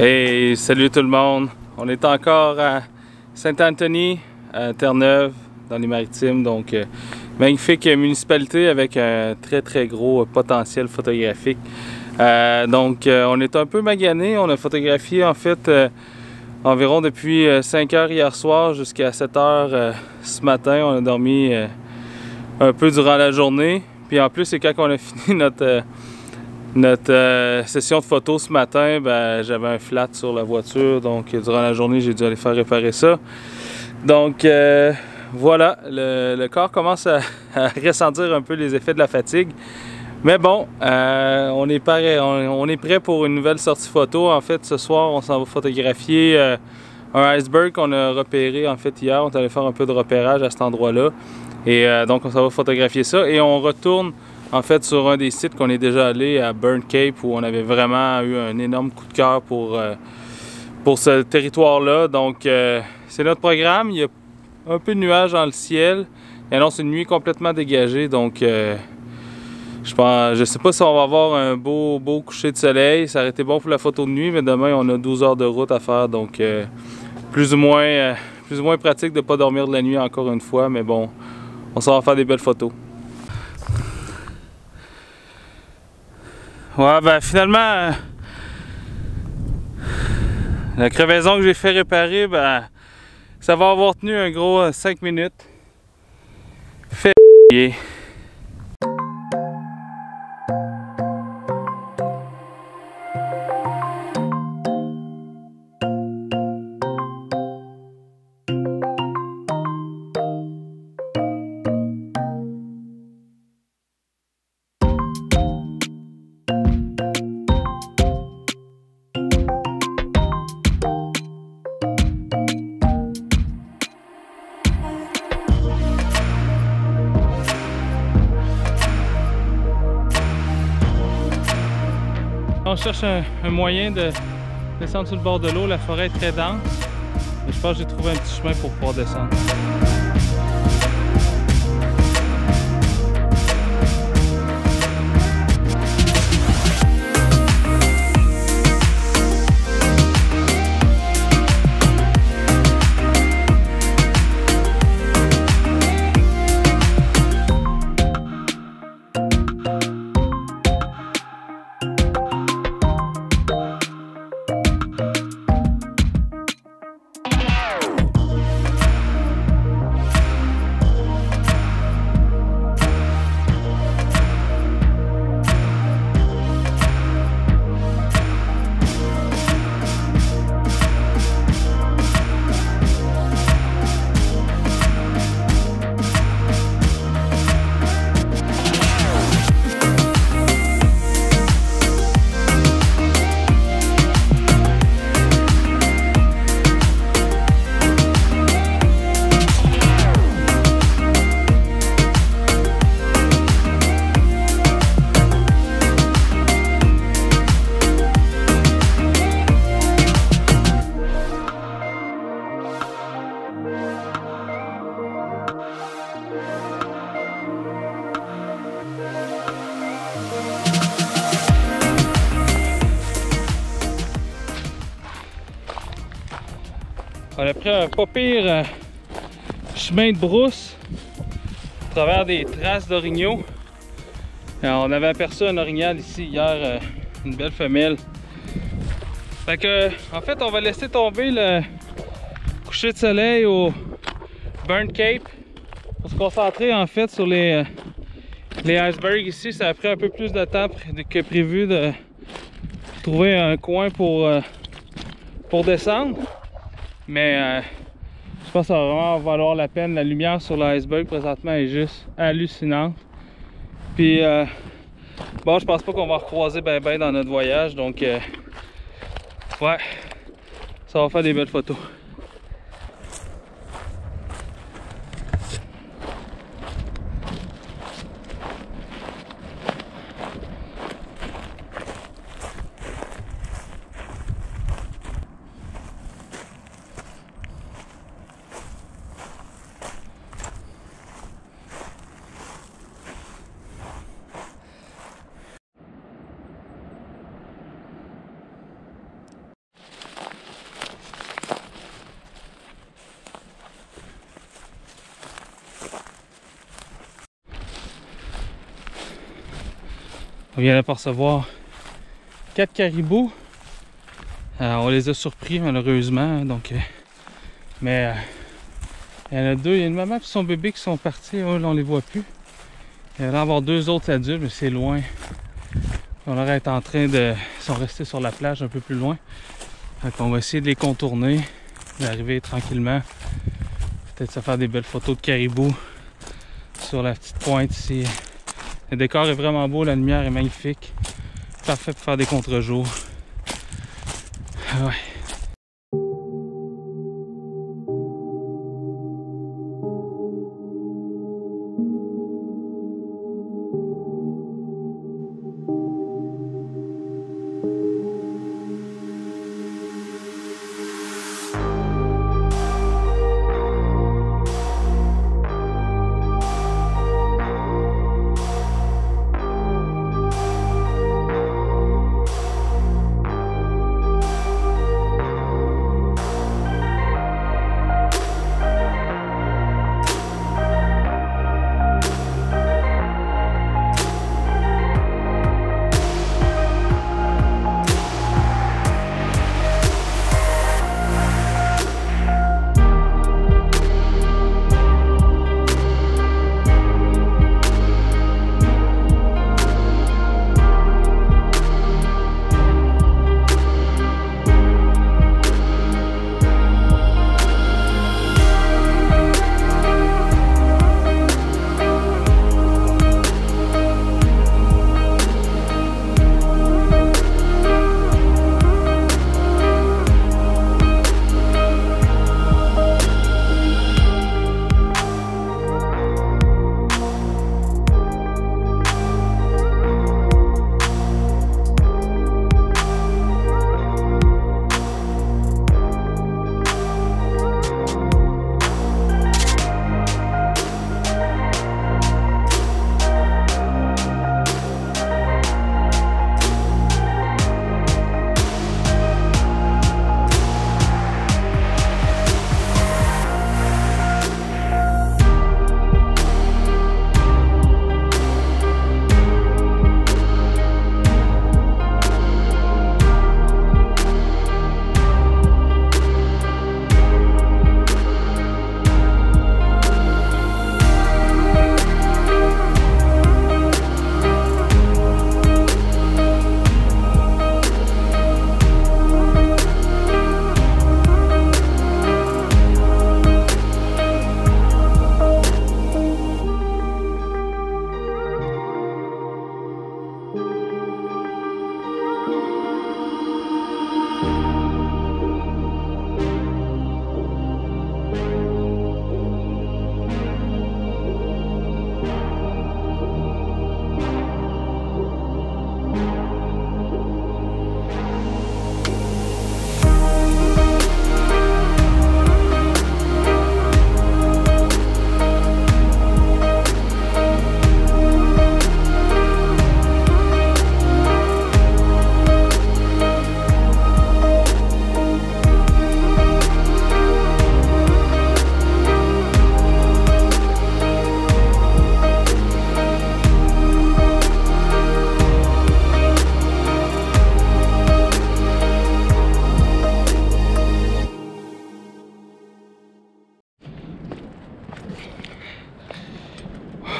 Hey, salut tout le monde! On est encore à Saint-Anthony, à Terre-Neuve, dans les Maritimes. Donc, magnifique municipalité avec un très gros potentiel photographique. On est un peu magané. On a photographié en fait environ depuis 5 heures hier soir jusqu'à 7 heures ce matin. On a dormi un peu durant la journée. Puis en plus, c'est quand on a fini notre session de photo ce matin, j'avais un flat sur la voiture, donc durant la journée j'ai dû aller faire réparer ça. Donc voilà, le corps commence à ressentir un peu les effets de la fatigue. Mais bon, on est prêt pour une nouvelle sortie photo. En fait, ce soir, on s'en va photographier un iceberg qu'on a repéré en fait hier. On est allé faire un peu de repérage à cet endroit-là. Et donc on s'en va photographier ça et on retourne en fait sur un des sites qu'on est déjà allé à Burnt Cape où on avait vraiment eu un énorme coup de cœur pour ce territoire-là. Donc c'est notre programme. Il y a un peu de nuages dans le ciel. Il annonce une nuit complètement dégagée. Donc je sais pas si on va avoir un beau coucher de soleil. Ça aurait été bon pour la photo de nuit, mais demain on a 12 heures de route à faire. Donc plus ou moins pratique de ne pas dormir de la nuit encore une fois. Mais bon, on s'en va faire des belles photos. Ouais, finalement, la crevaison que j'ai fait réparer, ça va avoir tenu un gros 5 minutes. Fait chier. On cherche un moyen de descendre sur le bord de l'eau. La forêt est très dense. Mais je pense que j'ai trouvé un petit chemin pour pouvoir descendre. On a pris un pas pire chemin de brousse à travers des traces d'orignaux. On avait aperçu un orignal ici hier, une belle femelle. Fait que, en fait, on va laisser tomber le coucher de soleil au Burnt Cape pour se concentrer en fait sur les icebergs ici. Ça a pris un peu plus de temps que prévu de trouver un coin pour descendre. Mais je pense que ça va vraiment valoir la peine. La lumière sur l'iceberg présentement est juste hallucinante. Puis bon, je pense pas qu'on va recroiser ben dans notre voyage. Donc ouais, ça va faire des belles photos. On vient d'apercevoir 4 caribous. On les a surpris malheureusement. Donc, mais il y en a 2. Il y a une maman et son bébé qui sont partis. Là, on les voit plus. Il y va y avoir 2 autres adultes, mais c'est loin. On leur est en train de... Ils sont restés sur la plage un peu plus loin. Donc on va essayer de les contourner, d'arriver tranquillement. Peut-être se faire des belles photos de caribous sur la petite pointe ici. Le décor est vraiment beau, la lumière est magnifique. Parfait pour faire des contre-jours. Ouais.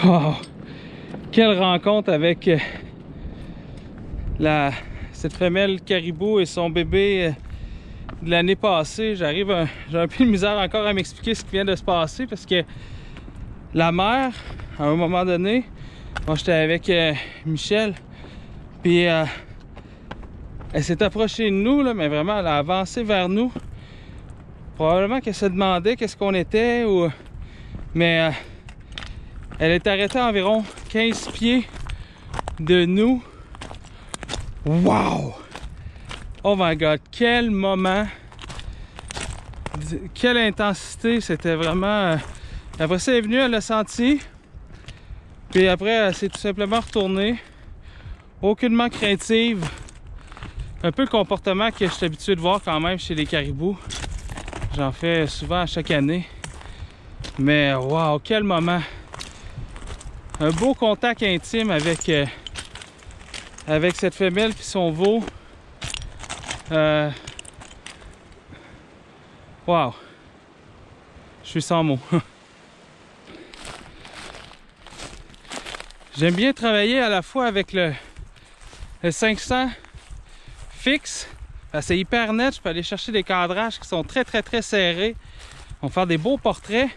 Wow! Quelle rencontre avec cette femelle caribou et son bébé de l'année passée. J'ai un peu de misère encore à m'expliquer ce qui vient de se passer parce que la mère, à un moment donné, moi j'étais avec Michel, puis elle s'est approchée de nous, là, mais vraiment elle a avancé vers nous. Probablement qu'elle se demandait qu'est-ce qu'on était, mais elle est arrêtée à environ 15 pieds de nous. Wow! Oh my god, quel moment! Quelle intensité! C'était vraiment... Après ça, elle est venue, elle l'a senti. Puis après, elle s'est tout simplement retournée. Aucunement craintive. Un peu le comportement que je suis habitué de voir quand même chez les caribous. J'en fais souvent chaque année. Mais wow, quel moment! Un beau contact intime avec avec cette femelle puis son veau. Wow! Je suis sans mots. J'aime bien travailler à la fois avec le 500 fixe. C'est hyper net. Je peux aller chercher des cadrages qui sont très serrés. On va faire des beaux portraits.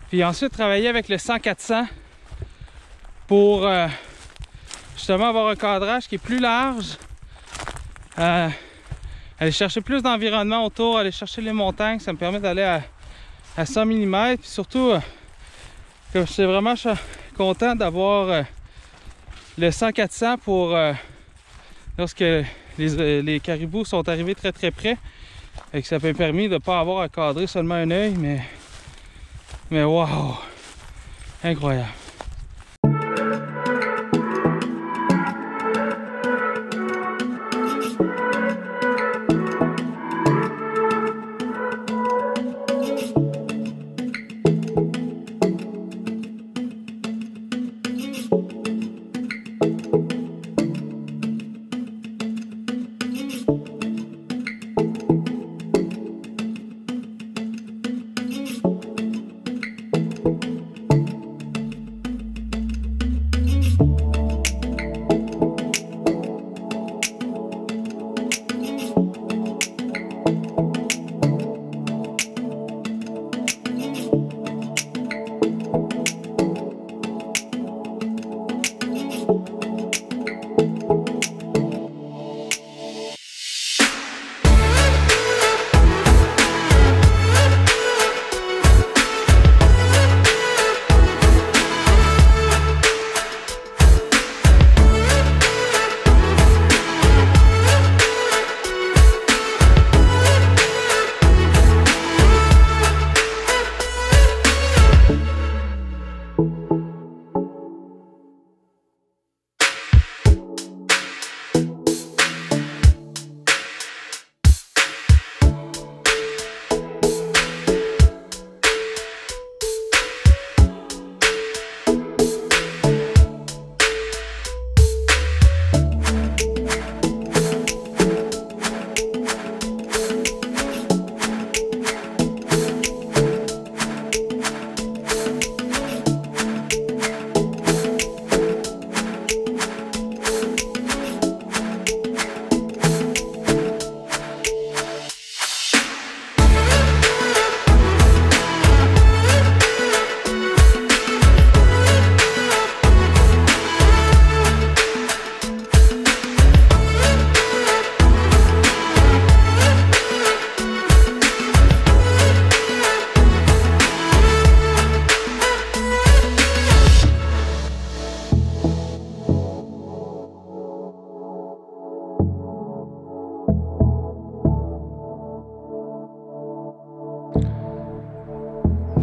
Puis ensuite travailler avec le 100-400 pour justement avoir un cadrage qui est plus large. Aller chercher plus d'environnement autour, aller chercher les montagnes. Ça me permet d'aller à 100 mm. Puis surtout, comme je suis vraiment content d'avoir le 100-400 pour lorsque les caribous sont arrivés très près. Et que ça m'a permis de ne pas avoir à cadrer seulement un œil, mais wow! Incroyable!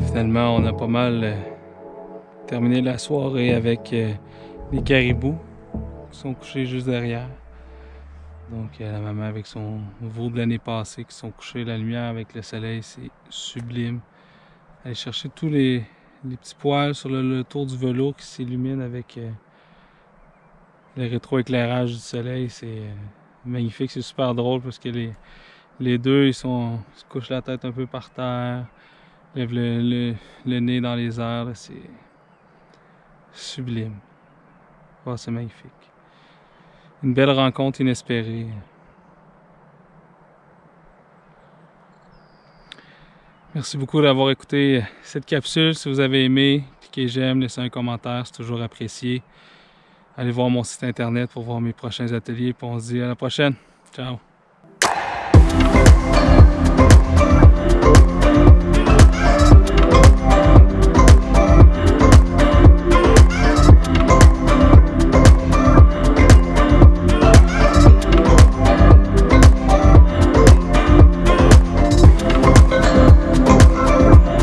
Finalement, on a pas mal terminé la soirée avec les caribous qui sont couchés juste derrière. Donc la maman avec son veau de l'année passée qui sont couchés, la lumière avec le soleil, c'est sublime. Aller chercher tous les petits poils sur le tour du velours qui s'illuminent avec le rétroéclairage du soleil, c'est magnifique, c'est super drôle parce que les deux ils se couchent la tête un peu par terre, lèvent le nez dans les airs, c'est sublime. Oh, c'est magnifique. Une belle rencontre inespérée. Merci beaucoup d'avoir écouté cette capsule. Si vous avez aimé, cliquez j'aime, laissez un commentaire, c'est toujours apprécié. Allez voir mon site internet pour voir mes prochains ateliers, puis on se dit à la prochaine. Ciao!